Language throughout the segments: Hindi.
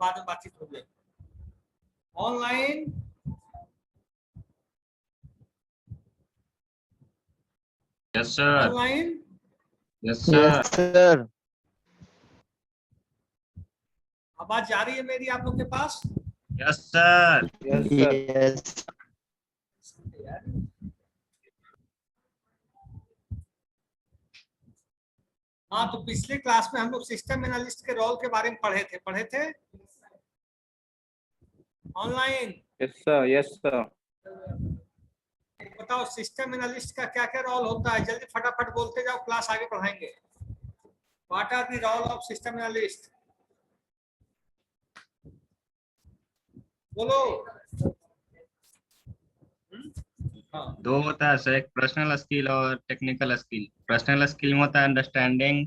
बाद में बातचीत हो जाएगी। Online yes sir. Online yes sir. आवाज जा रही है मेरी आप लोग के पास? Yes sir. यस। हाँ, तो पिछले क्लास में हम लोग सिस्टम एनालिस्ट के रोल के बारे में पढ़े थे online. Yes sir. Yes sir. बताओ सिस्टम एनालिस्ट का क्या क्या रोल होता है? जल्दी फटाफट बोलते जाओ, क्लास आगे बढ़ाएंगे। What are the role of system analyst? बोलो। हाँ, दो होता है सर, एक पर्सनल स्किल और टेक्निकल स्किल। पर्सनल स्किल में होता है अंडरस्टैंडिंग,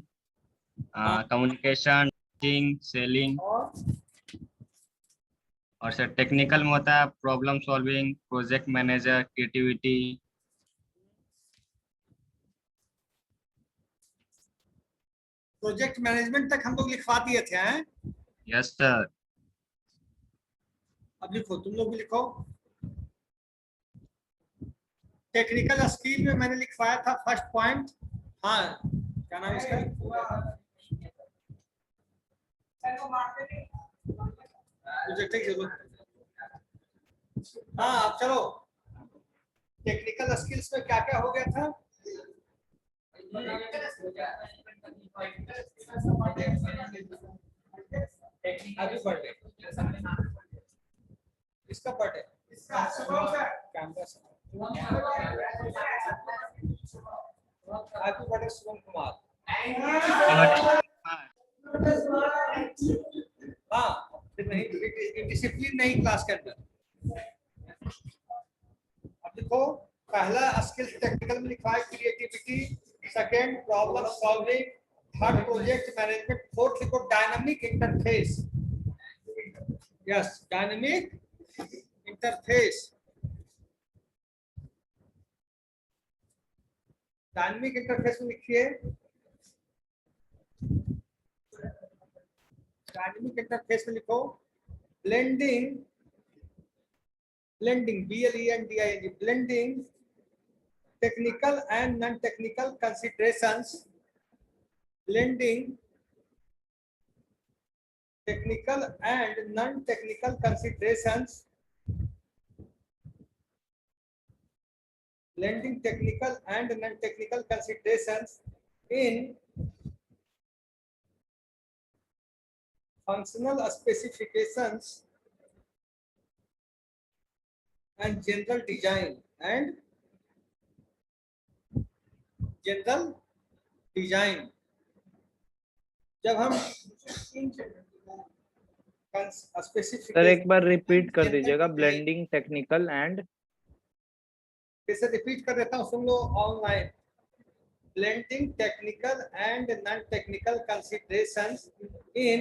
कम्युनिकेशन, टीचिंग, सेलिंग। और सर टेक्निकल में होता है problem solving, project manager, creativity. Project management तक हम लोग लिखवा दिए थे हैं? Yes sir. अब लिखो, तुम लोग भी लिखो। टेक्निकल स्किल में मैंने लिखवाया था फर्स्ट पॉइंट। हाँ, क्या नाम है इसका? प्रोजेक्ट की जरूरत। हाँ, अब चलो टेक्निकल स्किल्स में क्या क्या हो गया था? अभी बर्थडे, इसका birthday, campus. Happy birthday Shubham Kumar. हाँ, फिर नहीं, डिसिप्लिन नहीं क्लास के अंदर। अब देखो, पहला स्किल टेक्निकल में लिखा है creativity, second problem solving, third project management, fourth लिखो dynamic interface. Yes, dynamic interface. Dynamic interface में लिखिए, डायनामिक इंटरफेस में लिखो blending, BLENDING, blending technical and non-technical considerations, blending technical and non-technical considerations, blending technical and non-technical considerations in functional specifications and general design जब हम सर एक बार रिपीट कर दीजिएगा, ब्लेंडिंग टेक्निकल एंड। कैसे रिपीट कर देता हूँ, सुन लो online. blending technical and non-technical considerations in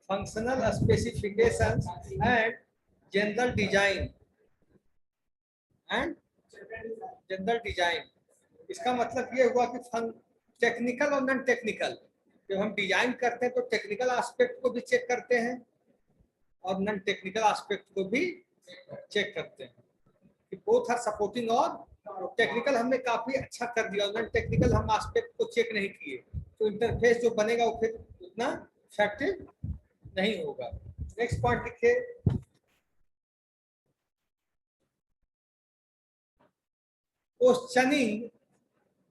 functional specifications and general design इसका मतलब ये हुआ कि टेक्निकल और नॉन टेक्निकल, जब हम डिजाइन करते हैं तो टेक्निकल एस्पेक्ट को भी चेक करते हैं और नॉन टेक्निकल एस्पेक्ट को भी चेक करते हैं कि बोथ आर सपोर्टिंग। और टेक्निकल हमने काफी अच्छा कर दिया, नॉन टेक्निकल हम एस्पेक्ट को चेक नहीं किए, तो इंटरफेस जो बनेगा वो फिर उतना इफेक्टिव नहीं होगा। नेक्स्ट पॉइंट लिखिए, questioning.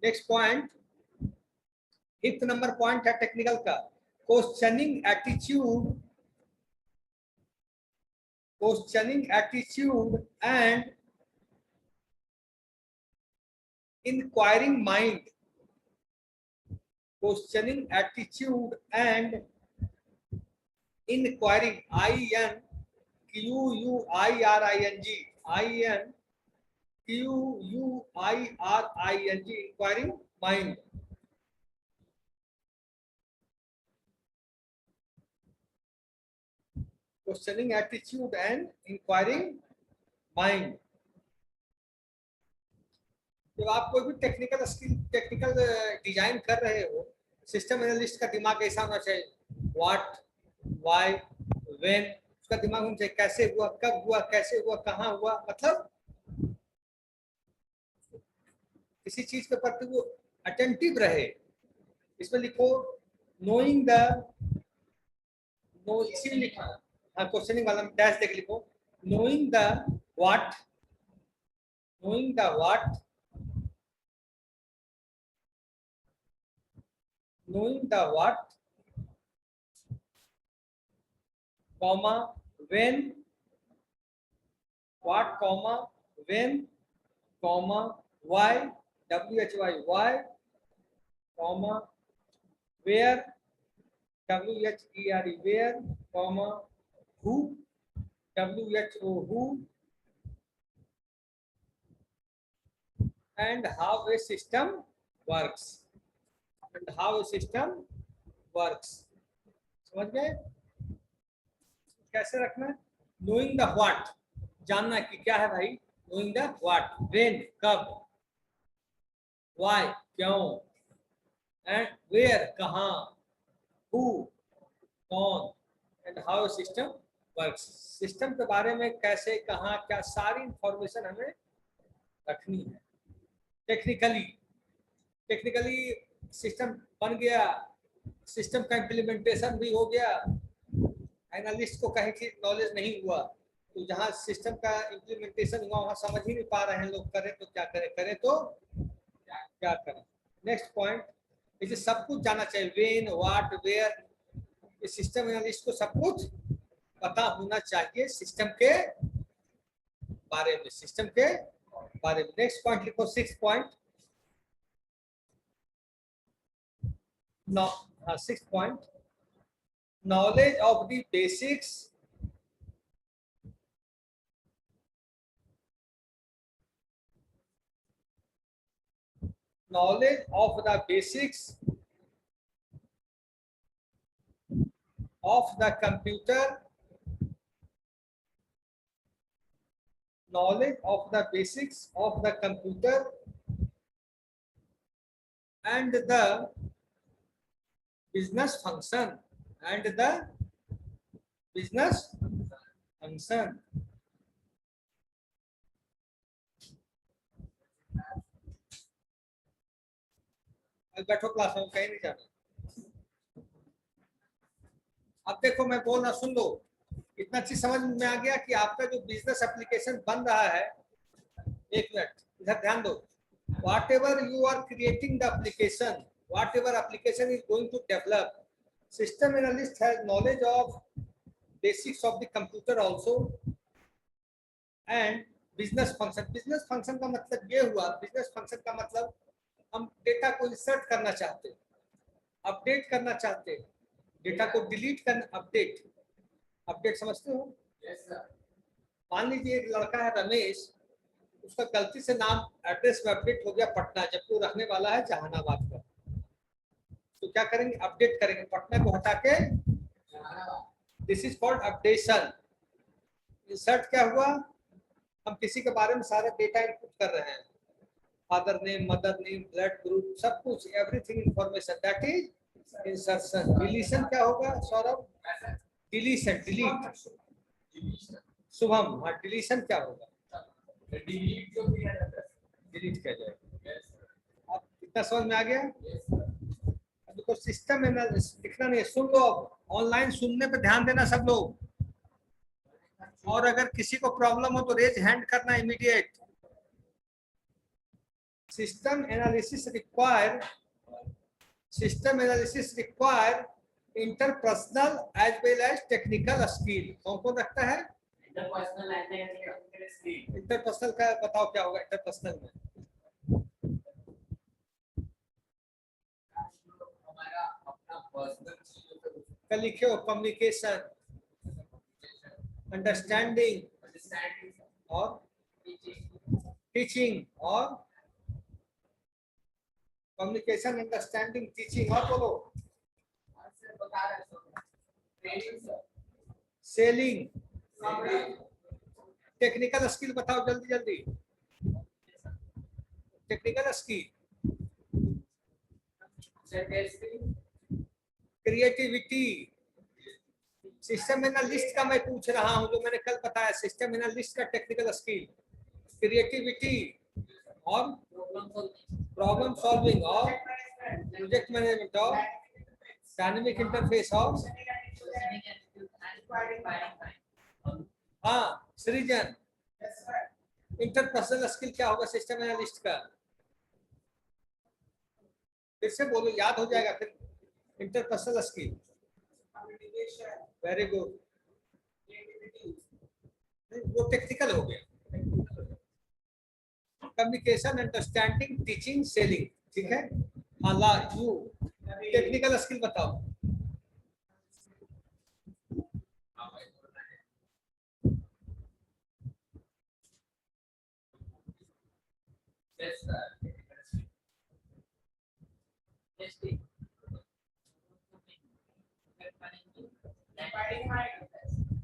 Next point, 5th number point है टेक्निकल का, questioning attitude and inquiring mind. Questioning attitude and inquiring, inquiring mind. Questioning attitude and inquiring mind. जब आप कोई भी टेक्निकल डिजाइन कर रहे हो, सिस्टम एनालिस्ट का दिमाग ऐसा होना चाहिए, व्हाट, व्हाई, व्हेन, उसका दिमाग होना चाहिए कैसे हुआ, कब हुआ, कैसे हुआ, कहाँ हुआ, मतलब किसी चीज के प्रति वो अटेंटिव रहे। इसमें लिखो नोइंग द, नो इसी में लिखा, हाँ क्वेश्चनिंग वाला में डैश देख लिखो, knowing the what, knowing the what, knowing the what, comma, when, what, comma, when, comma, why, why, comma, where, where, comma, who, who, and how a system works, and how a system works। समझ गए कैसे रखना है? नोइंग द व्हाट, जानना कि क्या है भाई, नोइंग द व्हाट, व्हेन कब, व्हाई क्यों, एंड वेयर कहाँ, हु कौन, and how system works, system के बारे में कैसे कहाँ क्या सारी इंफॉर्मेशन हमें रखनी है। टेक्निकली, टेक्निकली सिस्टम बन गया, सिस्टम का इम्प्लीमेंटेशन भी हो गया, एनालिस्ट को कहीं की नॉलेज नहीं हुआ, तो जहाँ सिस्टम का इम्प्लीमेंटेशन हुआ वहाँ समझ ही नहीं पा रहे हैं लोग, करें तो क्या करें, करें तो क्या करें। नेक्स्ट पॉइंट, इसे सब कुछ जाना चाहिए, व्हेन, व्हाट, वेयर, इस सिस्टम एनालिस्ट को सब कुछ पता होना चाहिए सिस्टम के बारे में, सिस्टम के बारे में। नेक्स्ट पॉइंट लिखो, 6 पॉइंट, हाँ 6 point, knowledge of the basics, knowledge of the basics of the computer, knowledge of the basics of the computer and the business function, and the business function। अब बैठो क्लास में, कहीं नहीं जाना। अब देखो मैं बोल रहा, सुन लो, इतना चीज समझ में आ गया कि आपका जो बिजनेस एप्लीकेशन बन रहा है, एक मिनट इधर ध्यान दो, whatever you are creating the application, whatever application is going to develop, system analyst has knowledge of basics of the computer also and business function। business function का मतलब ये हुआ, business function का मतलब हम डेटा को इंसर्ट करना चाहते हैं, अपडेट करना चाहते हैं, डेटा को डिलीट करना, अपडेट, अपडेट समझते हो? yes, मान लीजिए एक लड़का है रमेश, उसका गलती से नाम एड्रेस में अपडेट हो गया पटना, जबकि वो रहने वाला है जहानाबाद का, तो क्या करेंगे, अपडेट करेंगे, पटना को हटा के Jehanabad. This is called updation. Insert क्या हुआ, हम किसी के बारे में सारा डेटा इनपुट कर रहे हैं, father name, mother name, blood group, सब कुछ, everything information, that is insertion. Deletion क्या होगा सौरभ? डिलीशन, डिलीट, शुभम, हाँ डिलीशन क्या होगा? डिलीट किया जाएगा। अब इतना समझ में आ गया? अब देखो सिस्टम एनालिसिस लिखना नहीं, सुन लो, अब ऑनलाइन सुनने पे ध्यान देना सब लोग, और अगर किसी को प्रॉब्लम हो तो रेज हैंड करना immediate. System analysis require interpersonal as well as technical skill. कौन कौन रखता है इंटरपर्सनल का? बताओ क्या होगा इंटरपर्सनल में? कल लिखे हो कम्युनिकेशन, अंडरस्टैंडिंग और टीचिंग, और कम्युनिकेशन, अंडरस्टैंडिंग, टीचिंग, और बोलो सेलिंग। टेक्निकल स्किल बताओ जल्दी जल्दी, technical skill, creativity, system analyst का मैं पूछ रहा हूं, जो मैंने कल बताया, सिस्टम एनालिस्ट का टेक्निकल स्किल, क्रिएटिविटी और प्रॉब्लम सॉल्विंग और प्रोजेक्ट मैनेजमेंट और डायनेमिक इंटरफेस और हाँ सृजन। इंटरपर्सनल स्किल क्या होगा सिस्टम एनालिस्ट का? फिर से बोलो, याद हो जाएगा फिर। इंटरपर्सनल स्किल, वेरी गुड, वो टेक्निकल हो गया। कम्युनिकेशन, अंडरस्टैंडिंग, टीचिंग, सेलिंग, ठीक है। हाँ ला यू टेक्निकल स्किल बताओ।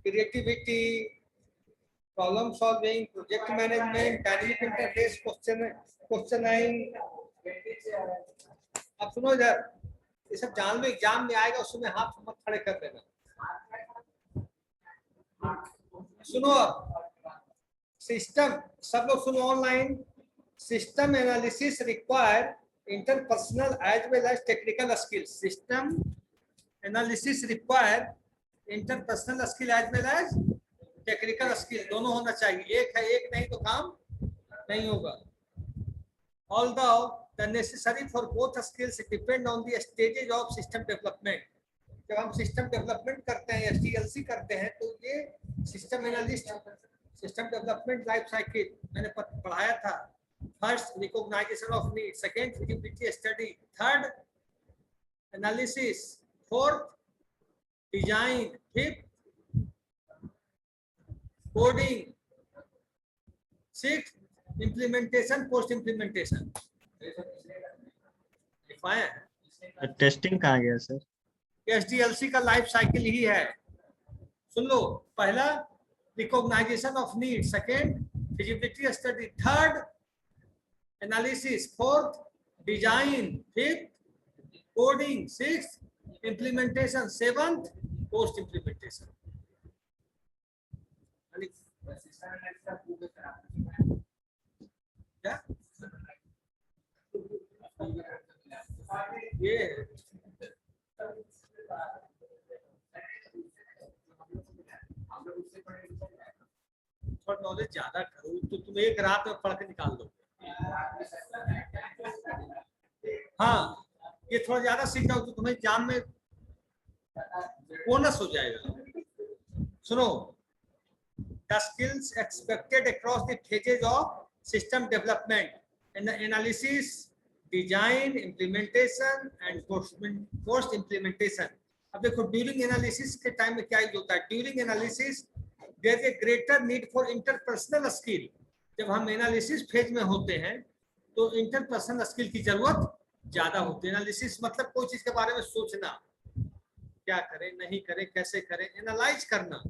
Creativity, problem solving, project management, dynamic interface, questioning. अब सुनो इधर, ये सब जान लो, एग्जाम में आएगा, उसमें हाथ मत खड़े कर देना। सुनो सिस्टम, सब लोग सुनो online. System analysis require interpersonal as well as technical skill. System analysis require interpersonal skill as well as technical skill, दोनों होना चाहिए। एक है, एक नहीं तो काम नहीं होगा। Although the necessary for both skills depend on the stages of system development. जब हम सिस्टम डेवलपमेंट करते हैं, SDLC करते हैं, तो ये system analyst, system development life cycle मैंने पढ़ाया था। First recognisation of need, second feasibility study, third analysis, fourth design, fifth coding, sixth implementation, post implementation. Testing कहाँ गया सर? SDLC का लाइफ साइकिल ही है। सुन लो, पहला recognisation of need, second feasibility study, third analysis, fourth design, fifth coding, sixth implementation, seventh post implementation. क्या ये थोड़ा नॉलेज ज्यादा करो तो तुम एक रात में पढ़ के निकाल दो। हाँ, ये थोड़ा ज्यादा सीख जाओ तो तुम्हें एग्जाम में बोनस हो जाएगा। सुनो, the skills expected across the phases of system development and the analysis, design, implementation and post implementation. अब देखो, ड्यूरिंग एनालिसिस के टाइम में क्या यूज होता है? During analysis there is a greater need for interpersonal skill. जब हम एनालिसिस फेज में होते हैं तो इंटरपर्सनल स्किल की जरूरत ज्यादा होती है। एनालिसिस मतलब कोई चीज के बारे में सोचना, क्या करें, नहीं करें, कैसे करें, एनालाइज करना।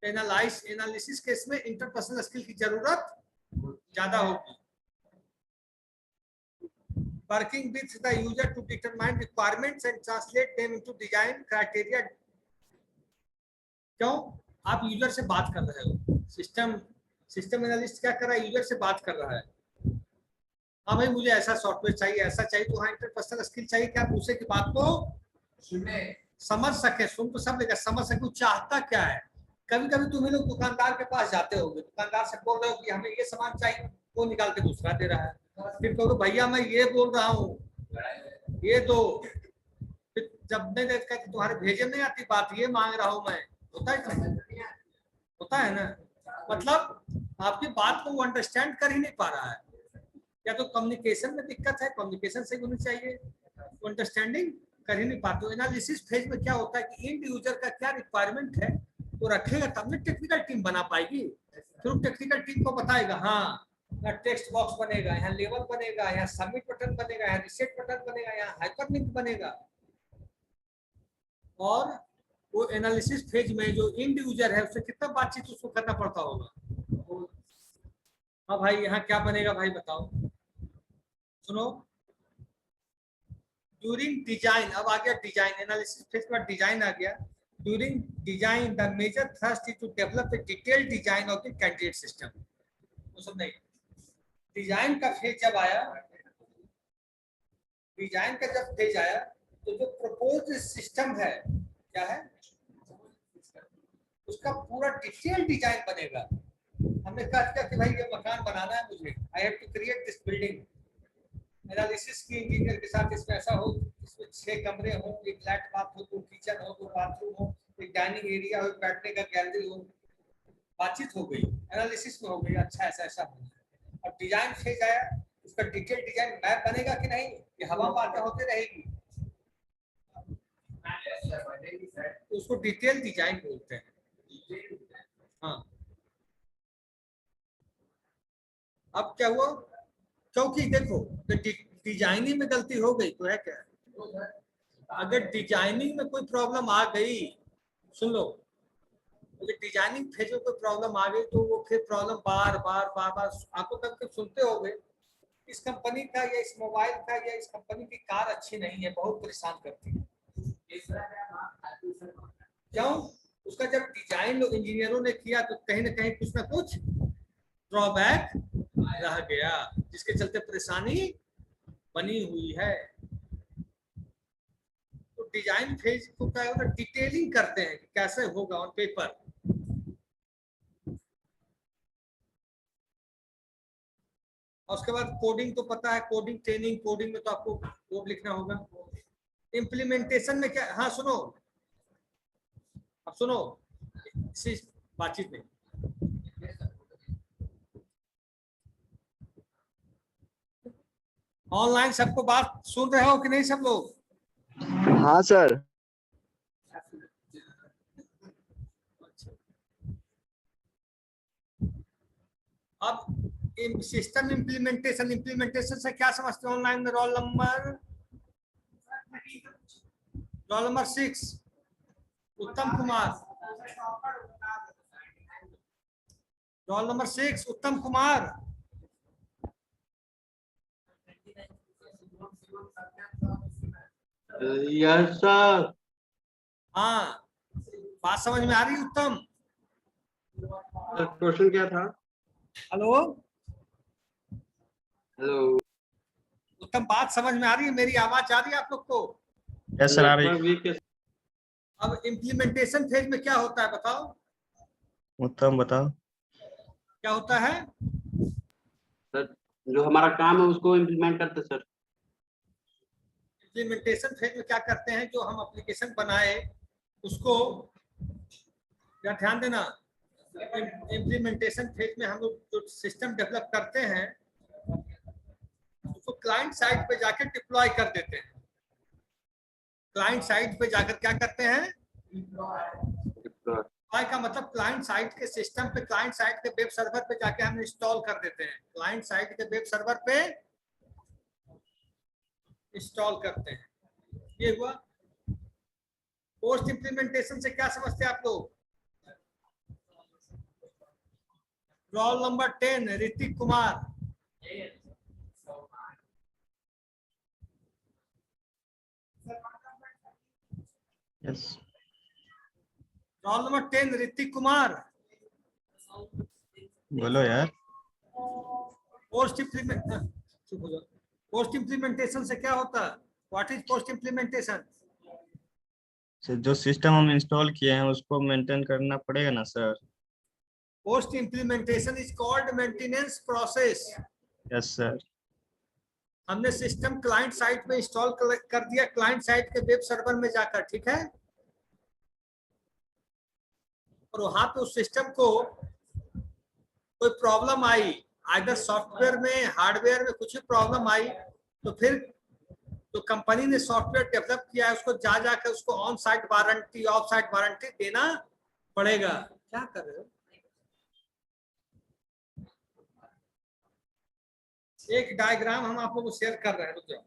एनालिसिस केस में इंटरपर्सनल स्किल की जरूरत ज्यादा होगी। Working with the user to determine requirements and translate them into design criteria. क्यों? आप यूजर से बात कर रहे हो। सिस्टम एनालिस्ट क्या कर रहा है? यूजर से बात कर रहा है। हाँ भाई, मुझे ऐसा सॉफ्टवेयर चाहिए, ऐसा चाहिए, तो हाँ इंटरपर्सनल स्किल चाहिए कि आप दूसरे की बात को सुने, समझ सके। सुन तो सब लेगा, समझ सके वो चाहता क्या है। कभी कभी तुम लोग दुकानदार के पास जाते होगे, दुकानदार से बोल रहे हो कि हमें ये सामान चाहिए, वो निकाल के दूसरा दे रहा है। फिर कहो भैया मैं ये बोल रहा हूँ, ये दो। फिर जब मैं देखा कि तुम्हारे भेजे नहीं आती बात, ये मांग रहा हूँ मैं, होता है ना। मतलब आपकी बात को वो अंडरस्टैंड कर ही नहीं पा रहा है। या तो कम्युनिकेशन में दिक्कत है, कम्युनिकेशन से होनी चाहिए, अंडरस्टैंडिंग कर ही नहीं पाते। एनालिसिस फेज में क्या होता है कि इंड यूजर का क्या रिक्वायरमेंट है तो रखेगा, तब ना टेक्निकल टीम बना पाएगी। फिर टेक्निकल टीम को बताएगा, हाँ यहाँ टेक्स्ट बॉक्स बनेगा, यहाँ लेबल बनेगा, यहाँ सबमिट बटन बनेगा, यहाँ रिसेट बटन बनेगा, यहाँ हाइपरलिंक बनेगा। और वो एनालिसिस फेज में जो इंड यूजर है उससे कितना बातचीत उसको करना पड़ता होगा। हाँ भाई, यहाँ क्या बनेगा भाई बताओ। सुनो, ड्यूरिंग डिजाइन, अब आ गया डिजाइन। एनालिसिस फेज के बाद डिजाइन आ गया। During design the major thrust is to develop a detailed design of the candidate system. वो सब नहीं, डिजाइन का फेज जब आया, डिजाइन का जब फेज आया तो जो प्रपोज सिस्टम है क्या है, उसका पूरा डिटेल डिजाइन बनेगा। हमने कहा कि भाई ये मकान बनाना है मुझे, I have to create this building, analysis की इंजीनियर के साथ, इसमें ऐसा हो, इसमें 6 कमरे हो, एक फ्लैट बाथ हो, 2 किचन हो, 2 बाथरूम हो, एक डाइनिंग एरिया हो, बैठने का गैलरी हो। बातचीत हो गई, एनालिसिस में हो गई, अच्छा ऐसा ऐसा हो। अब डिजाइन फेज आया, उसका डिटेल डिजाइन मैप बनेगा कि नहीं, ये हवा बातें होते रहेगी, तो उसको डिटेल डिजाइन बोलते हैं। हाँ, अब क्या हुआ, क्योंकि देखो डिजाइनिंग में गलती हो गई तो है क्या, अगर डिजाइनिंग में कोई प्रॉब्लम आ गई, सुन लो, अगर डिजाइनिंग फेज में कोई प्रॉब्लम आ गई तो वो फिर प्रॉब्लम बार बार बार बार आपको कब सुनते होगे, इस कंपनी का या इस मोबाइल का या इस कंपनी की कार अच्छी नहीं है, बहुत परेशान करती है। क्यों, उसका जब डिजाइन इंजीनियरों ने किया तो कहीं ना कहीं कुछ ना कुछ ड्रॉबैक रह गया, जिसके चलते परेशानी बनी हुई है। तो डिजाइन फेज को क्या होता है, डिटेलिंग करते हैं कि कैसे होगा ऑन पेपर। और उसके बाद कोडिंग तो पता है, कोडिंग ट्रेनिंग, कोडिंग में तो आपको कोड लिखना होगा। इम्प्लीमेंटेशन में क्या, हाँ सुनो, अब सुनो, बातचीत में ऑनलाइन सबको बात सुन रहे हो कि नहीं सब लोग? हाँ सर। अब सिस्टम इम्प्लीमेंटेशन, इम्प्लीमेंटेशन से क्या समझते हो ऑनलाइन में? रोल नंबर 6 उत्तम कुमार, रोल नंबर 6 उत्तम कुमार। Yes sir. हाँ, बात समझ में आ रही उत्तम? क्वेश्चन क्या था? Hello hello. उत्तम, बात समझ में आ रही है, मेरी आवाज आ रही है आप लोग को? यस सर, आ रही। अब इम्प्लीमेंटेशन फेज में क्या होता है बताओ? उत्तम बताओ। क्या होता है सर, जो हमारा काम है उसको इम्प्लीमेंट करते सर। इम्प्लीमेंटेशन फेज में क्या करते हैं, जो हम एप्लीकेशन बनाए उसको, क्या ध्यान देना, इम्प्लीमेंटेशन फेज में हम लोग जो सिस्टम डेवलप करते हैं उसको क्लाइंट साइट पे जाकर डिप्लॉय कर देते हैं। क्लाइंट साइट पे जाकर क्या करते हैं, डिप्लॉय का मतलब क्लाइंट साइट के सिस्टम पे, क्लाइंट साइट के वेब सर्वर पे जाके हम इंस्टॉल कर देते हैं, क्लाइंट साइट के वेब सर्वर पे इंस्टॉल करते हैं। ये हुआ। पोस्ट इंप्लीमेंटेशन से क्या समझते हैं आप लोग? Roll number 10 Hrithik Kumar. Yes. Roll number 10 Hrithik Kumar. बोलो यार। पोस्ट इंप्लीमेंटेशन से क्या होता है? What is post implementation? जो सिस्टम हम इंस्टॉल किए हैं उसको मेंटेन करना पड़ेगा ना sir. Post implementation is called maintenance process. Yes sir. हमने सिस्टम क्लाइंट साइट में इंस्टॉल कर दिया, क्लाइंट साइट के वेब सर्वर में जाकर, ठीक है, और वहां पे उस सिस्टम को कोई प्रॉब्लम आई, आइदर सॉफ्टवेयर में, हार्डवेयर में कुछ भी प्रॉब्लम आई, तो फिर तो कंपनी ने सॉफ्टवेयर डेवलप किया है उसको जा जाकर उसको on site warranty, of site warranty देना पड़ेगा। क्या कर रहे हो? एक डायग्राम हम आप लोगों को शेयर कर रहे हैं, रुक जाओ।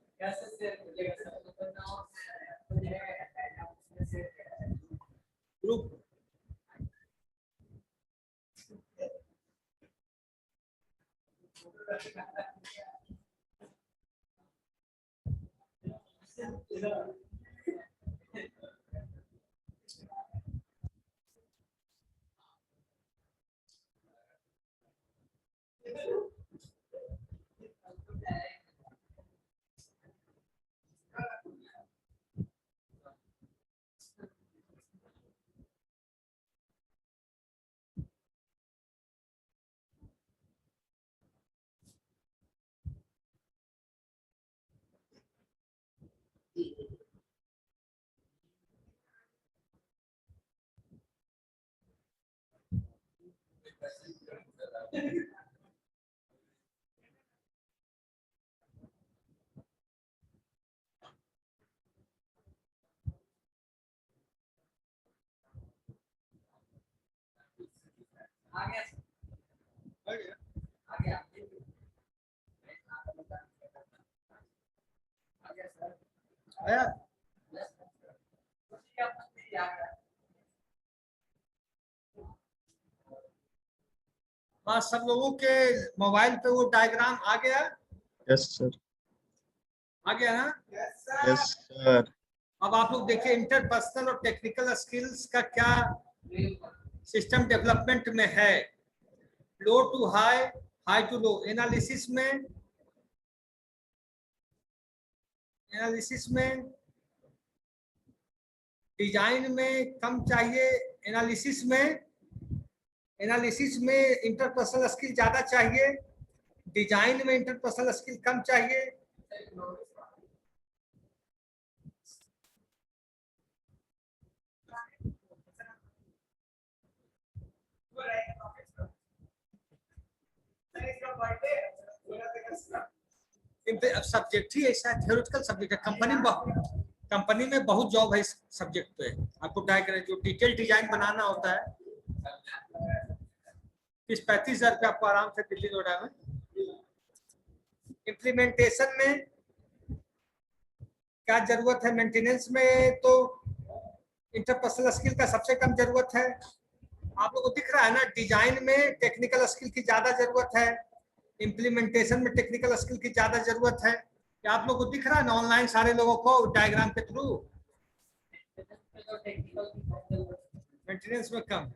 ग्रुप आया? हाँ, सब लोगों के मोबाइल पे वो डायग्राम आ गया? Yes sir. आ गया ना? Yes sir. अब आप लोग देखिए इंटरपर्सनल और टेक्निकल स्किल्स का क्या सिस्टम डेवलपमेंट में है। Low to high, high to low. Analysis में डिजाइन में कम चाहिए, एनालिसिस में इंटरपर्सनल स्किल ज्यादा चाहिए, डिजाइन में इंटरपर्सनल स्किल कम चाहिए। सब्जेक्ट ही ऐसा है, थ्योरेटिकल सब्जेक्ट है। कंपनी में बहुत जॉब है इस सब्जेक्ट पे। आपको डायग्राम जो डिटेल डिजाइन बनाना होता है, 35,000 रुपये आपको आराम से दिल्ली नोएडा में। इम्प्लीमेंटेशन में क्या जरूरत है? मेंटेनेंस में तो इंटरपर्सनल स्किल का सबसे कम जरूरत है। आप लोगों को दिख रहा है ना, डिजाइन में टेक्निकल स्किल की ज्यादा जरूरत है, इम्प्लीमेंटेशन में टेक्निकल स्किल की ज्यादा जरूरत है। क्या आप लोगों को दिख रहा है ना ऑनलाइन सारे लोगों को डायग्राम के थ्रू? मेंटेनेंस में कम।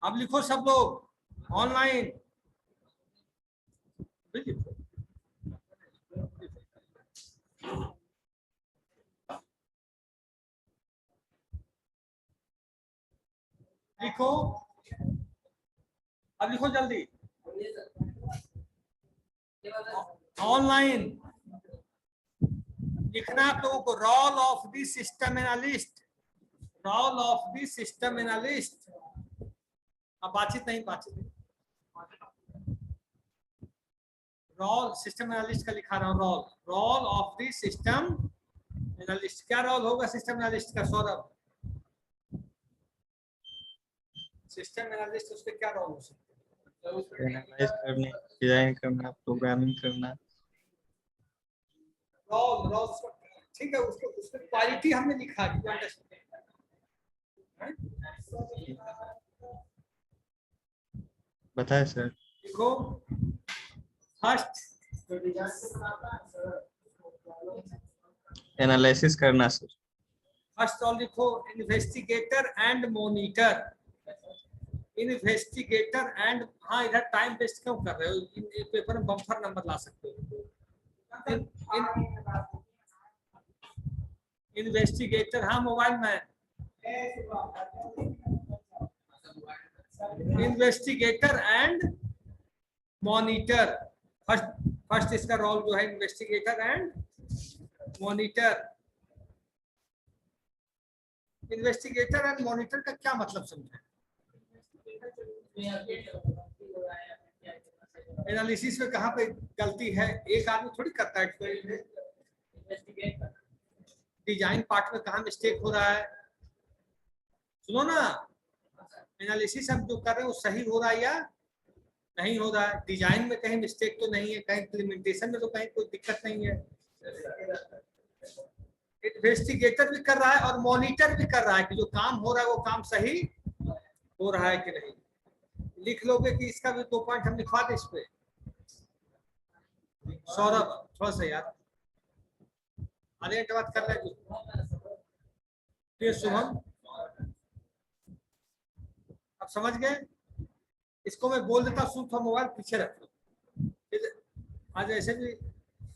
अब लिखो सब लोग ऑनलाइन। लिखो, अब लिखो जल्दी ऑनलाइन। लिखना आप लोगों को role of the system analyst, role of the system analyst. अब बातचीत नहीं, रोल सिस्टम एनालिस्ट का लिखा रहा हूँ। Role of the system analyst. क्या रोल होगा सिस्टम एनालिस्ट का सौरभ? सिस्टम एनालिस्ट उसके क्या रोल हो सकते हैं? एनालाइज करना, डिजाइन करना, प्रोग्रामिंग करना। रोल ठीक है, उसको क्वालिटी हमने लिखा है। बताए सर। देखो फर्स्ट एनालिसिस करना सर। फर्स्ट ऑल लिखो investigator and monitor. Investigator and, हाँ इधर टाइम वेस्ट क्यों कर रहे हो? पेपर में बम्पर नंबर ला सकते हो। इन्वेस्टिगेटर, हाँ मोबाइल में। Investigator and monitor. फर्स्ट इसका रोल जो है investigator and monitor. Investigator and monitor का क्या मतलब समझे? एनालिसिस में कहाँ पे गलती है? एक आदमी थोड़ी करता है। डिजाइन पार्ट में कहाँ मिस्टेक हो रहा है? सुनो ना, एनालिसिस हम जो कर रहे हैं वो सही हो रहा है या नहीं हो रहा है? डिजाइन में कहीं मिस्टेक तो नहीं है, कहीं इम्प्लीमेंटेशन में तो कहीं कोई दिक्कत नहीं है। इन्वेस्टिगेटर भी कर रहा है और मॉनिटर भी कर रहा है कि जो काम हो रहा है वो काम सही हो रहा है कि नहीं। लिख लोगे कि इसका भी 2 पॉइंट हम लिखवा दें इस पे? सौरभ थोड़ा सा यार, आधे घंटे बात कर रहे। शुभम अब समझ गए? इसको मैं बोल देता, सुन थोड़ा मोबाइल पीछे रख लो। आज ऐसे भी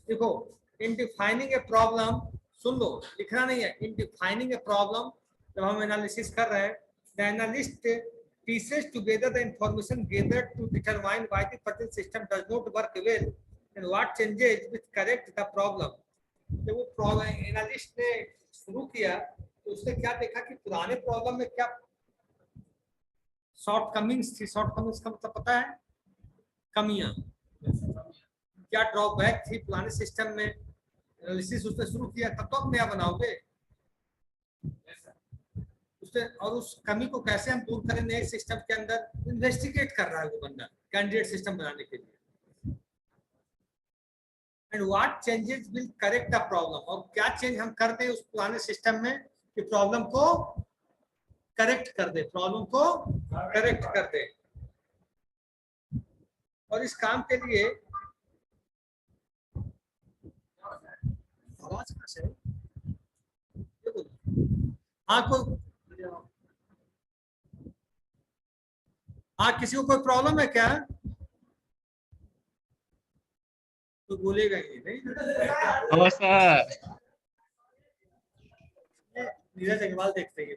देखो, इन डिफाइनिंग ए प्रॉब्लम, सुन लो, लिखना नहीं है। इन डिफाइनिंग ए प्रॉब्लम, जब हम एनालिसिस कर रहे हैं, the analyst pieces together the information gathered to determine why the present system does not work well and what changes which correct the problem. जब वो प्रॉब्लम एनालिस्ट ने शुरू किया तो उसने क्या देखा कि पुराने प्रॉब्लम में क्या शॉर्टकमिंग्स थी। शॉर्टकमिंग्स का मतलब पता है, कमियां, क्या ड्रॉबैक थी पुराने सिस्टम में। एनालिसिस उसने शुरू किया, तब तो आप नया बनाओगे उससे, और उस कमी को कैसे हम दूर करें नए सिस्टम के अंदर, इन्वेस्टिगेट कर रहा है वो बंदा कैंडिडेट सिस्टम बनाने के लिए। And what changes will correct the problem, और क्या चेंज हम कर दें उस पुराने सिस्टम में कि प्रॉब्लम को करेक्ट कर दे, प्रॉब्लम को करेक्ट कर दे। और इस काम के लिए आवाज कहां से है? हाँ किसी को कोई प्रॉब्लम है क्या? तो बोलेगा ही नहीं। नीरज अग्रवाल देखते हैं।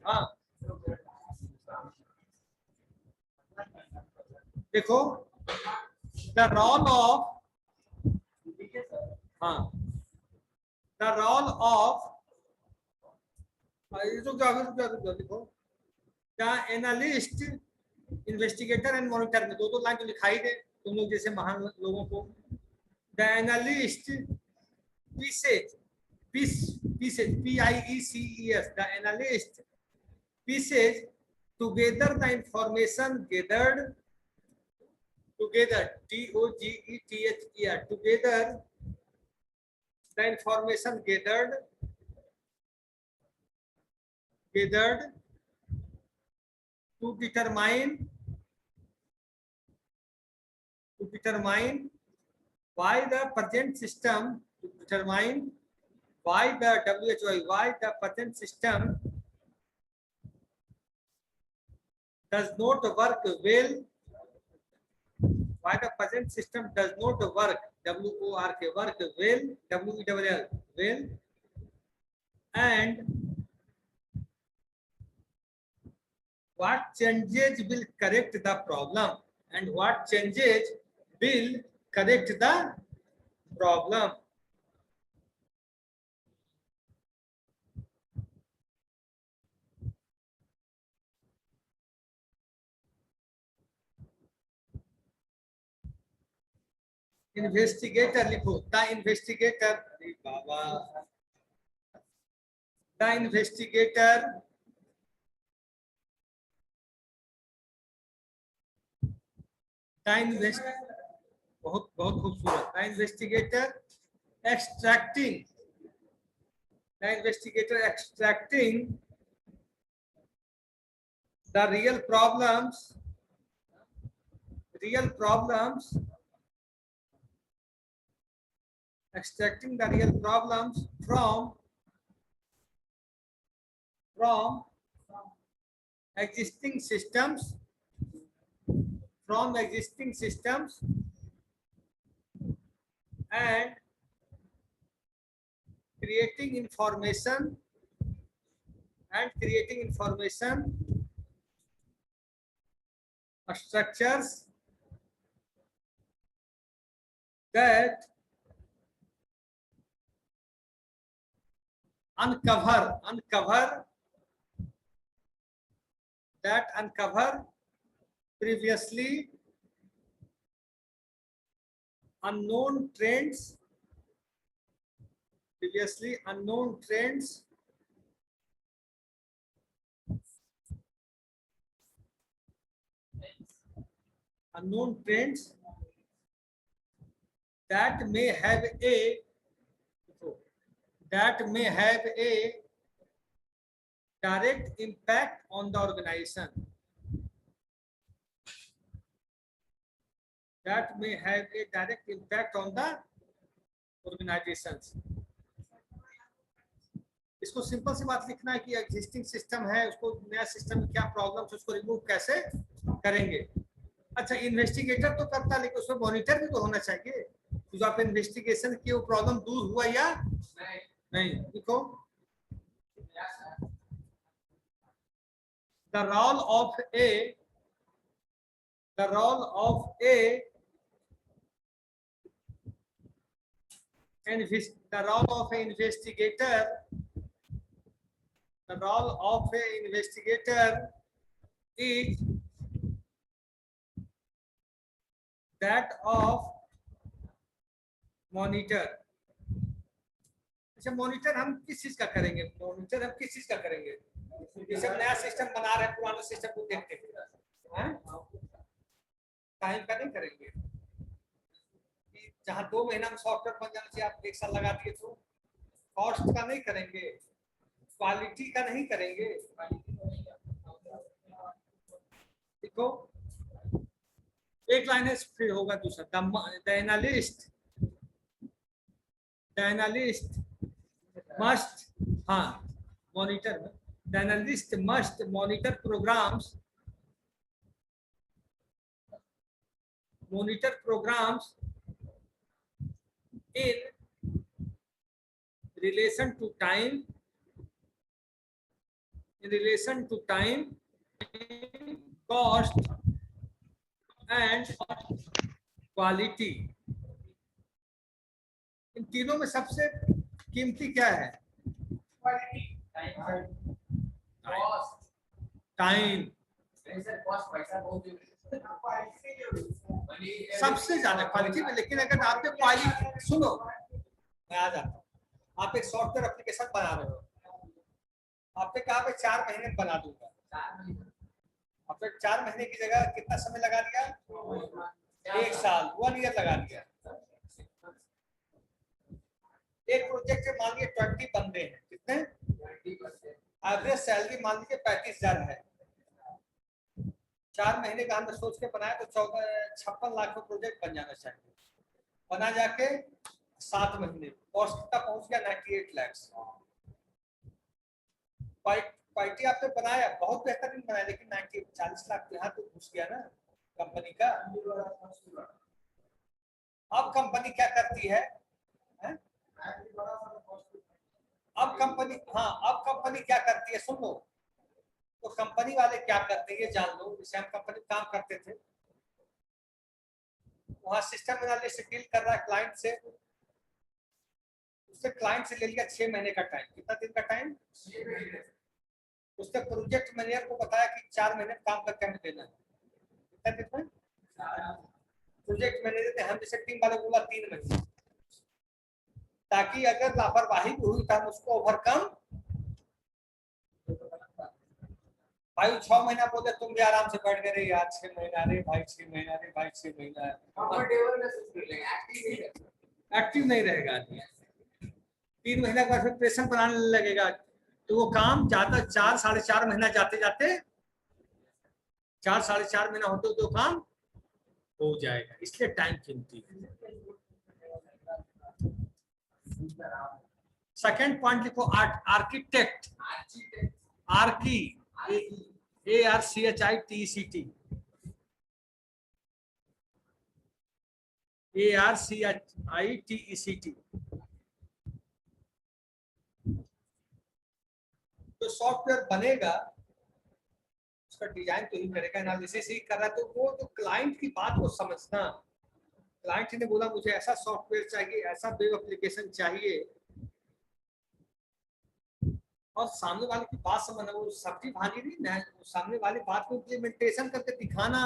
हाँ देखो, the role of the role of देखो, क्या एनालिस्ट, इन्वेस्टिगेटर एंड मॉनिटर में दो लाइन तो लिखाई दे तुम लोग जैसे महान लोगों को। The analyst pieces PIECES, the analyst pieces together the information gathered together, TOGETHER, together the information gathered to determine why the present system, to determine why the why the present system does not work well, why the present system does not work, work well, well, and what changes will correct the problem, and what changes will correct the problem. Investigator लिखो, द इन्वेस्टिगेटर, अरे बाबा, द इन्वेस्टिगेटर बहुत बहुत खूबसूरत। The investigator extracting the real problems extracting the real problems from existing systems, and creating information structures that uncover previously unknown trends, that may have a direct impact on the organization, इसको सिंपल सी बात लिखना है कि एग्जिस्टिंग सिस्टम है, उसको नया सिस्टम में क्या प्रॉब्लम्स, उसको रिमूव कैसे करेंगे। अच्छा, इन्वेस्टिगेटर तो करता है, लेकिन उसमें मॉनिटर भी तो होना चाहिए। तो जो आप इन्वेस्टिगेशन किए वो प्रॉब्लम दूर हुआ या नहीं। देखो the role of a the role of a the role of an investigator, the role of an investigator is that of monitor. अच्छा, मॉनिटर हम किस चीज का करेंगे? मॉनिटर हम किस चीज का करेंगे? जैसे नया सिस्टम बना रहे हैं, पुराने सिस्टम को देखते हैं, टाइम का नहीं करेंगे। जहां 2 महीना में सॉफ्टवेयर बन जाना चाहिए, आप 1 साल लगा दिए तो कॉस्ट का नहीं करेंगे, क्वालिटी का नहीं करेंगे। देखो एक लाइन है, फिर होगा दूसरा। The analyst must, monitor. The analyst must monitor programs in relation to time, cost and quality. इन तीनों में सबसे कीमती क्या है? टाइम। सबसे ज्यादा क्वालिटी में। लेकिन अगर आपने क्वालिटी, सुनो मैं आ जाता हूँ, आप एक सॉफ्टवेयर एप्लीकेशन बना रहे हो, आपने कहा मैं 4 महीने बना दूंगा, आपने 4 महीने की जगह कितना समय लगा दिया? 1 साल, 1 ईयर लगा दिया। एक प्रोजेक्ट में मान लीजिए 20 बंदे हैं, कितने? एवरेज सैलरी मान लीजिए 35,000 है। 4 महीने का हमने सोच के बनाया तो 56 लाख का प्रोजेक्ट बन जाना चाहिए। बना जाके 7 महीने, कॉस्ट का पहुंच गया 98 लाख। क्वालिटी आपने बनाया, बहुत बेहतरीन बनाया, लेकिन 40 लाख यहाँ तो घुस गया ना कंपनी का। अब कंपनी क्या करती है? अब कंपनी क्या करती है? सुन लो, तो कंपनी वाले क्या करते हैं ये जान लो। जैसे हम कंपनी काम करते थे, वहां सिस्टम एनालिस्ट डील कर रहा है क्लाइंट से, उससे क्लाइंट से ले लिया 6 महीने का टाइम। कितना दिन का टाइम? 6 महीने। उसने प्रोजेक्ट मैनेजर को बताया कि 4 महीने काम करके हमें देना है। कितना दिन में? प्रोजेक्ट मैनेजर ने हम जैसे टीम वाले बोला 3 महीने, ताकि अगर लापरवाही हुई तो हम उसको ओवरकम। भाई 6 महीना बोले, तुम भी आराम से बैठ गए यार 6 महीना, रे भाई 6 महीना, रे भाई 6 महीना, एक्टिव नहीं रहेगा आदमी। 3 महीने के बाद फिर प्रेशर बनाने लगेगा, तो वो काम जाता 4 साढ़े 4 महीना जाते जाते 4 साढ़े 4 महीना होते तो काम हो जाएगा। इसलिए टाइम कीमती है। सेकेंड पॉइंट लिखो, आर्किटेक्ट, ARCHITECT, ARCHITECT। तो सॉफ्टवेयर बनेगा, उसका डिजाइन तो ही करेगा, एनालिसिस ही कर रहा है, तो वो तो क्लाइंट की बात को समझना। क्लाइंट ने बोला मुझे ऐसा सॉफ्टवेयर चाहिए, ऐसा वेब एप्लीकेशन चाहिए, और सामने वाले की बात समझना। वो सब्जी भाजी नहीं ना, सामने वाली बात को इम्प्लीमेंटेशन करके दिखाना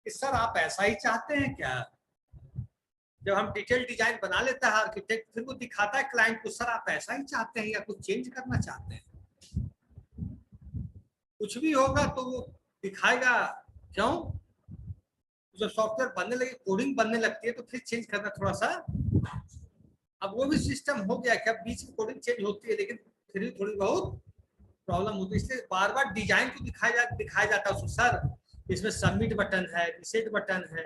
कि सर आप ऐसा ही चाहते हैं क्या। जब हम डिटेल डिजाइन बना लेता है आर्किटेक्ट, फिर वो दिखाता है क्लाइंट को, सर आप ऐसा ही चाहते हैं या कुछ चेंज करना चाहते हैं। कुछ भी होगा तो वो दिखाएगा। क्यों? जब सॉफ्टवेयर बनने लगे, कोडिंग बनने लगती है, तो फिर चेंज करना थोड़ा सा। अब वो भी सिस्टम हो गया कि अब बीच में कोडिंग चेंज होती है, लेकिन फिर भी थोड़ी बहुत प्रॉब्लम होती है। इसलिए बार बार डिजाइन को दिखाया जाता है उसको, सर इसमें सबमिट बटन है, रीसेट बटन है,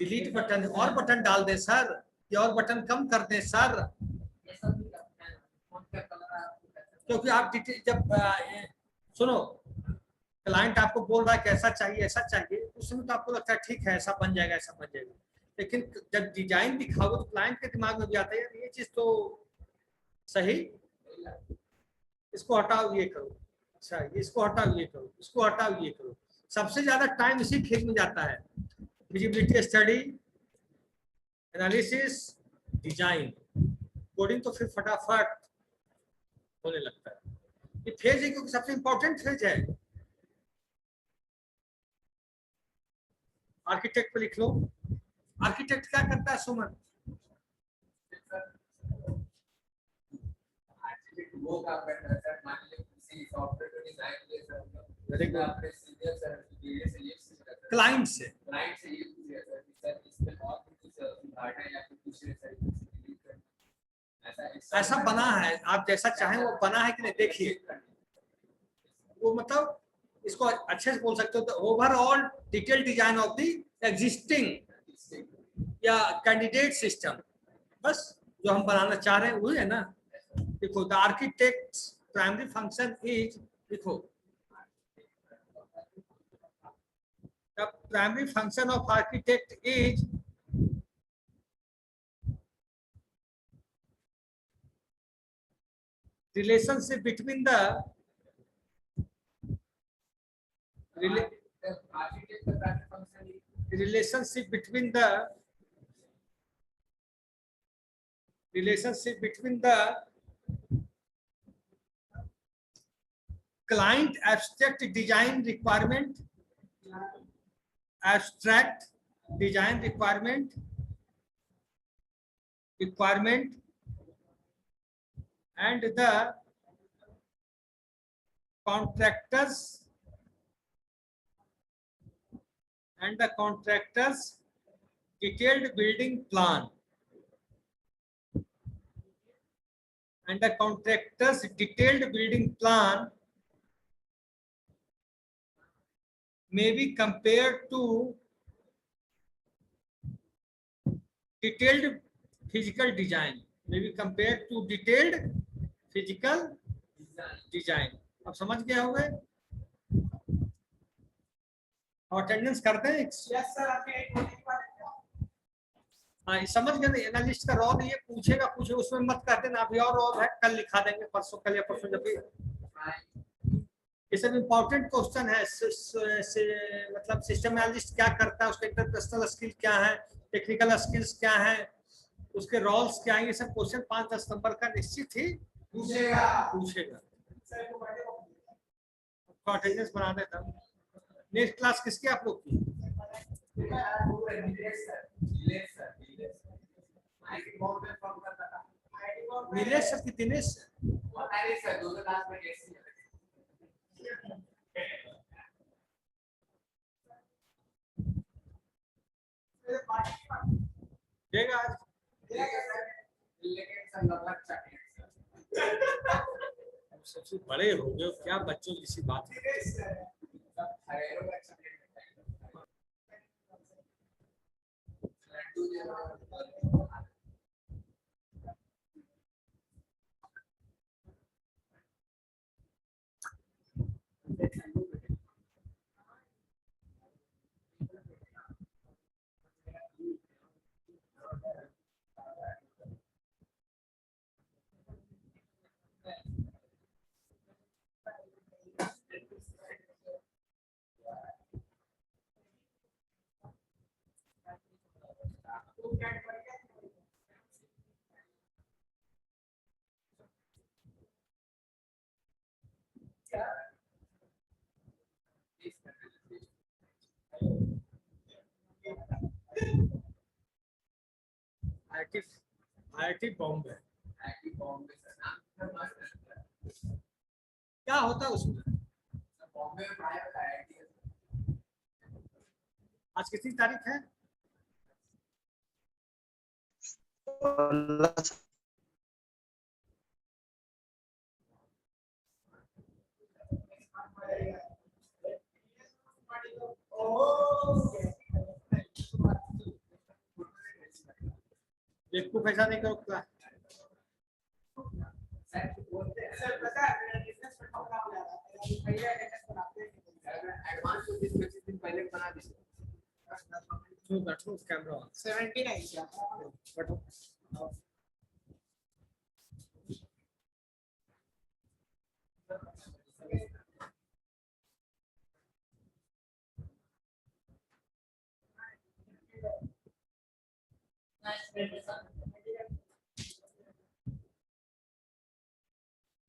डिलीट बटन है, और बटन डाल दे सर, ये और बटन कम कर दे सर। क्योंकि आप जब सुनो, क्लाइंट आपको बोल रहा है कि ऐसा चाहिए ऐसा चाहिए, उस समय तो आपको लगता है ठीक है ऐसा बन जाएगा ऐसा बन जाएगा, लेकिन जब डिजाइन दिखाओगे तो क्लाइंट के दिमाग में भी आता है ये चीज तो सही, इसको हटाओ ये करो। अच्छा इसको हटाओ, ये करो, इसको हटाओ, ये करो। सबसे ज्यादा टाइम इसी खेल में जाता है, feasibility study, analysis, design. Coding तो फिर फटाफट होने लगता है। ये फेज है क्योंकि सबसे इंपॉर्टेंट फेज है। आर्किटेक्ट पे लिख लो। आर्किटेक्ट क्या करता है सुमन? वो काम करता है सर, मान लीजिए किसी सॉफ्टवेयर को डिजाइन किया सर, वेरी गुड। आपने सीनियर सर ये से ये क्लाइंट से ये पूछा सर कि सर इसमें और कुछ सुधारना है या फिर कुछ सर ऐसा बना है, आप जैसा चाहें वो बना है कि नहीं देखिए। वो मतलब इसको अच्छे से बोल सकते हो तो overall detail design of the existing या कैंडिडेट सिस्टम, बस जो हम बनाना चाह रहे हैं वही है ना। देखो the architect primary function is, देखो the primary function of architect is relationship between the relationship between the client abstract design requirement and the contractors detailed building plan may be compared to detailed physical design, अब समझ गए होंगे। और अटेंडेंस करते हैं? Yes sir. हाँ समझ गए। एनालिस्ट का रोल ये पूछेगा, उसमें मत कहते ना अभी और रोल है, कल लिखा देंगे, परसों कल या परसों जब भी। ये सब इम्पोर्टेंट क्वेश्चन है। मतलब सिस्टम एनालिस्ट क्या करता है, उसके इंटरपर्सनल स्किल क्या है, टेक्निकल स्किल्स क्या है, उसके रोल्स क्या है, ये सब क्वेश्चन 5-10 नंबर का निश्चित ही पूछेगा। अटेंडेंस बना देता हूँ। नेक्स्ट क्लास किसकी आप लोग की? नीलेश सर की, दिनेश सर? देगा आज? सबसे बड़े हो गए, क्या बच्चों जैसी बात है। IIT बॉम्बे क्या होता है उसमें? आज कितनी तारीख है? देखो पैसा नहीं करो क्या? सर पता है मेरा बिजनेस में ठोकना हो जाता है, पहले एडवांस बनाते हैं, एडवांस को 20-25 दिन पहले बना दीजिए। तो बैठो कैमरा 79 क्या बैठो।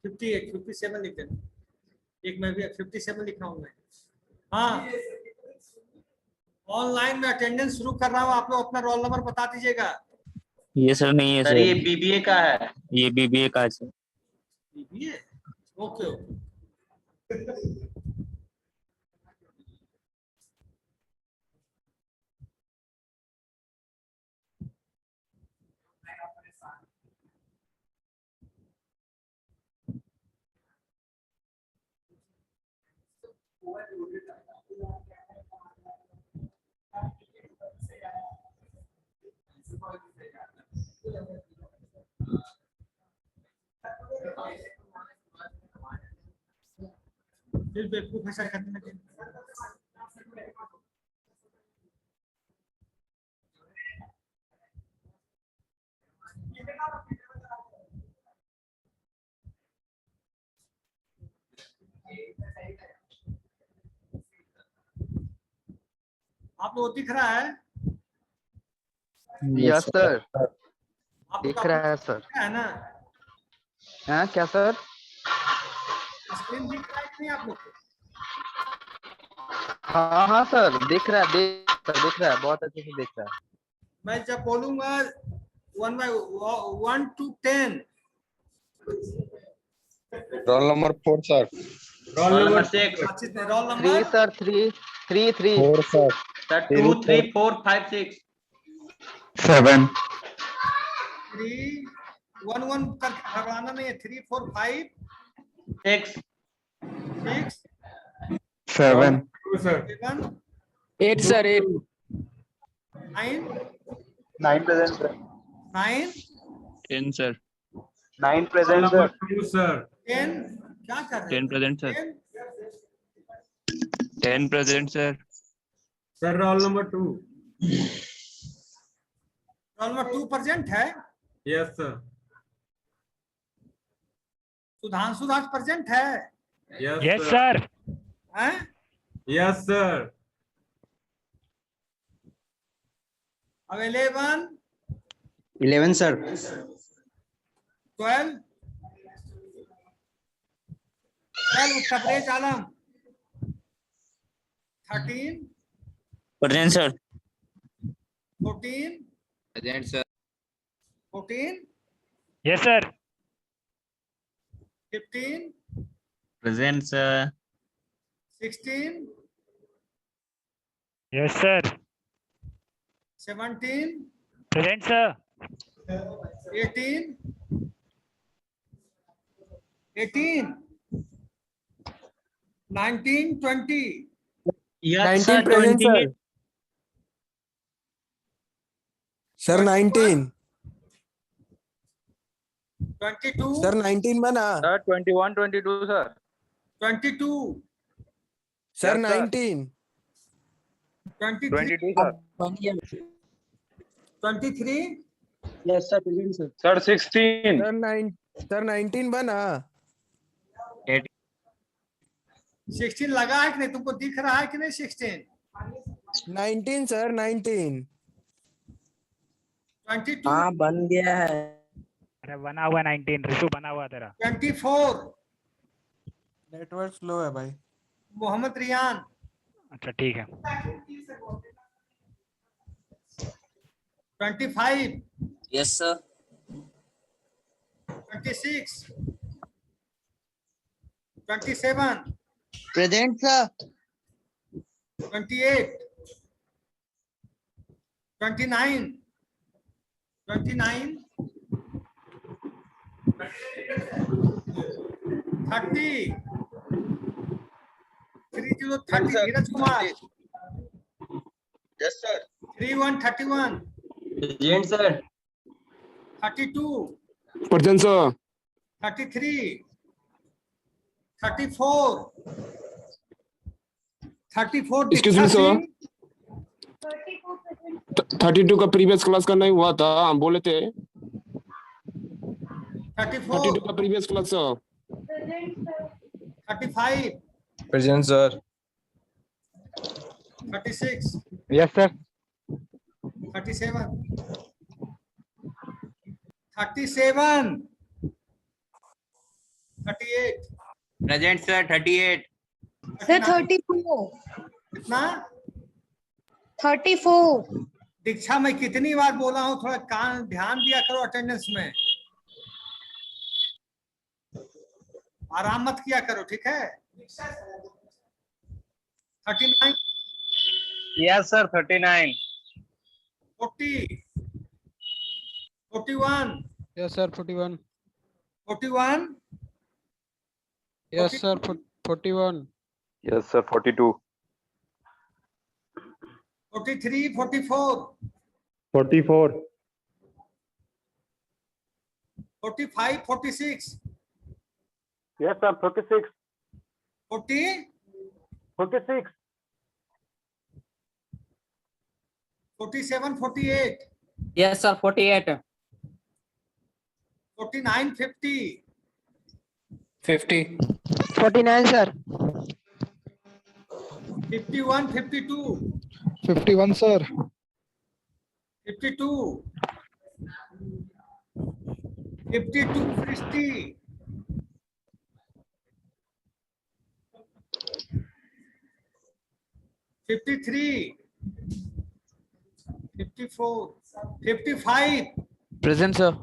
58, 57 लिख देना। एक मैं भी 57 लिखा हूं मैं। हाँ, ऑनलाइन में अटेंडेंस शुरू कर रहा हूँ, आप लोग अपना रोल नंबर बता दीजिएगा। ये सर नहीं है सर ये सर, बीबीए का है। ये बीबीए का है सर। BBA? Okay okay. फिर बेवकूफ ऐसा करने लगे। आप लोग दिख रहा है? यस सर, आप लोग दिख रहा है सर। है ना? हाँ क्या सर? स्क्रीन दिख रहा है कि नहीं आप लोग को? हाँ हाँ सर, दिख रहा है, दिख रहा है, बहुत अच्छे से दिख रहा है। मैं जब बोलूंगा 1 to 10, roll number 4 sir. Roll number 6। अच्छी से roll 3 number sir, 3 4 sir. Sir 2 3 4 5 6 7 3 1 1 करके घबराना नहीं है। 3 4 5 6 6 7 7 8 sir, 8. 9 9 present sir. 9 10 sir. 9 present sir. 10 क्या कर रहे 10 present sir. 10 10 present sir. Sir roll number 2। Roll number 2 present है। Yes sir. Sudhanshu Das present है। Yes sir. हैं? Yes sir. अब 11 11 sir. 12 Tabrez Alam. 13 present sir. 14 Present sir. 14 yes sir. 15 present sir. 16 yes sir. 17 present sir. 18 19 20 19 present sir. Sir 19 22 sir 19 बना sir 21 22 sir. 22 sir Yes, sir. 19 23 22 sir. 23 yes sir, present sir. Sir 16। Sir 19 बना 16 लगा है कि नहीं? तुमको दिख रहा है कि नहीं? 16 19 सर 19 22 हाँ बन गया है। अरे बना हुआ 19 ऋषु बना हुआ तेरा। 24 नेटवर्क स्लो है भाई। मोहम्मद रियान। अच्छा ठीक है। 25 Yes sir. 26 27 present sir. 28 29 30 30 Dheeraj Kumar. Yes sir. 31 31 present sir. 32 present sir. 33 34 34 Excuse me, Diksha sir. Singh. 32 का प्रीवियस क्लास का नहीं हुआ था, हम बोले थे 34 32 का previous class sir. 35 present sir. 36 yes sir. 37 37, 38, Present sir. 38. Sir 39, 34 कितना? 34 दीक्षा मैं कितनी बार बोला हूँ, थोड़ा कान ध्यान दिया करो अटेंडेंस में, आराम मत किया करो, ठीक है? 39, Yes sir, 39. 40, 41, Yes, sir. 41. 41, Yes, sir. 41. Yes, sir. 42. 43, 44, 44. 45, 46, Yes, sir. 46. 40, 46. 47, 48, Yes sir. 48. 49, 50, 50. 49 sir 51, 52, 51, sir. 52, 52, 60, 53, 54, 55, Present, sir.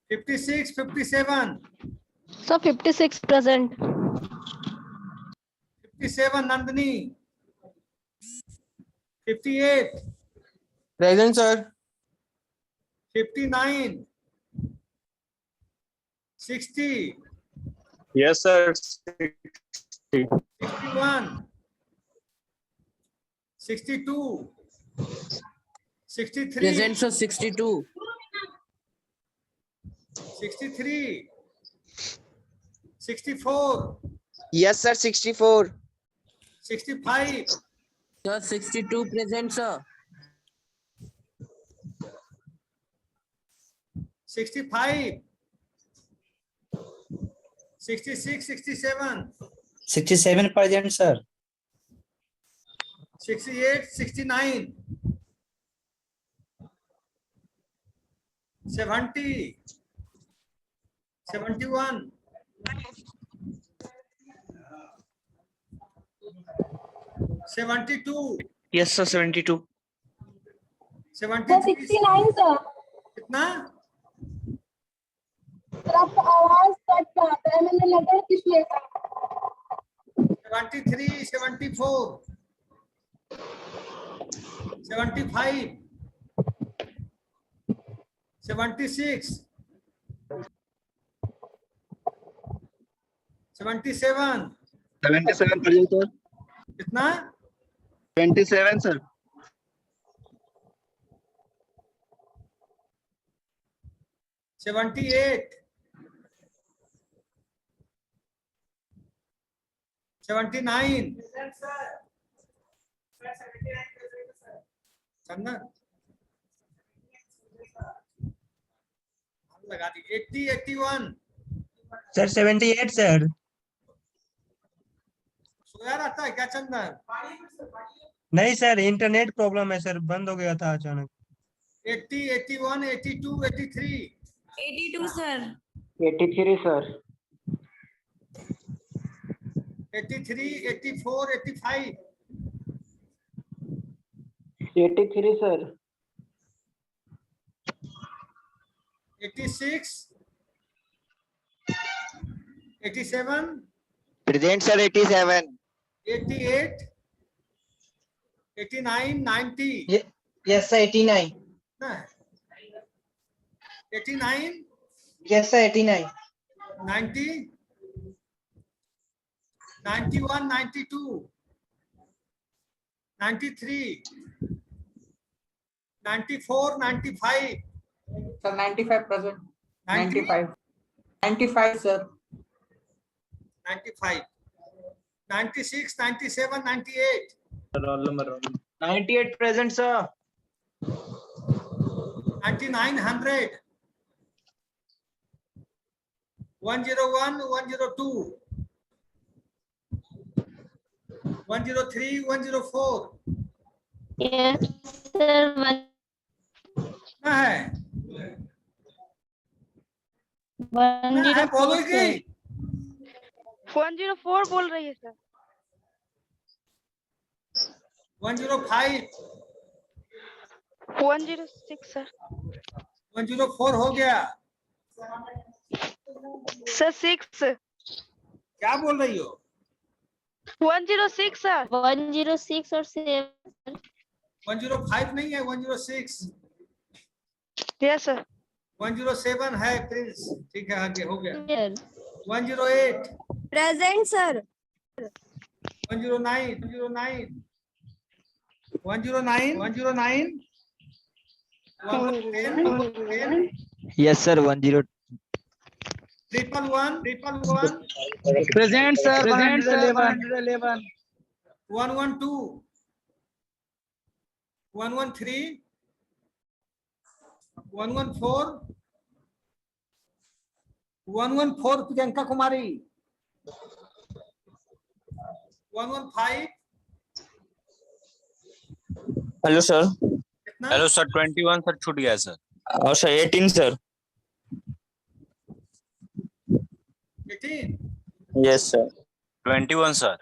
56, 57, so 56 present 57, Nandini, 58, Present, sir. 59, 60, Yes, sir. 61, 62, 63, Present sir. 62. 63, 64, Yes, sir. 64. 65, Sir 62 present sir. 65, 66, 67, 67 present, sir. 68, 69, 70, 71, 72, Yes, sir. 72. 73, sir कितना? आपका आवाज कट जाता है मैंने लगा किसने 73, 74, 75, 76, 77, 77 present, sir. कितना? 27, sir. 78, 79, चंदन लगा दी 80, 81, Sir, 78, sir. सोया रहता है क्या चंदन? नहीं सर, इंटरनेट प्रॉब्लम है सर, बंद हो गया था अचानक. 80, 81, 82, 83, 82 sir 83 sir. 83, 84, 85, 83 sir. 86, 87, Present, sir. 87. 88, 89, 90, Yes, sir. 89. ना? 89, Yes, sir. 89. 90, 91, 92, 93, 94, 95, Sir 95 present. 90, 95 sir. 95, 96, 97, 98, Roll number. 98 present, sir. 99, 100, 101, 102, 103, 104, yes sir कितना है? बोलोगी 104 बोल रही है सर। 105 106 सर। 104 हो गया। सर 6। क्या बोल रही हो? 106 सर। 106 और 7। 105 नहीं है, 106। Yes sir. 107 है प्रिंस। ठीक है, आगे हो गया। 108 present sir. 109 109 109 110 yes sir 10। 111 present sir 111 112 113 114 114 Priyanka Kumari 115 hello sir. कितना? हेलो सर 21 सर छूट गया सर। और सर 18 सर। 18 यस सर 21 सर।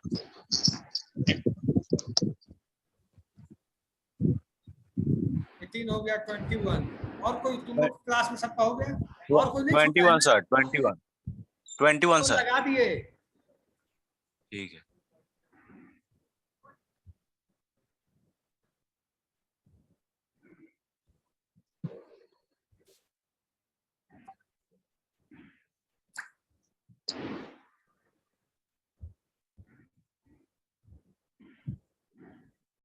18 हो गया। 21 और कोई तुम लोग क्लास में सबका हो गया? और कोई नहीं? 21 सर 21 सर। लगा दिए। ठीक है।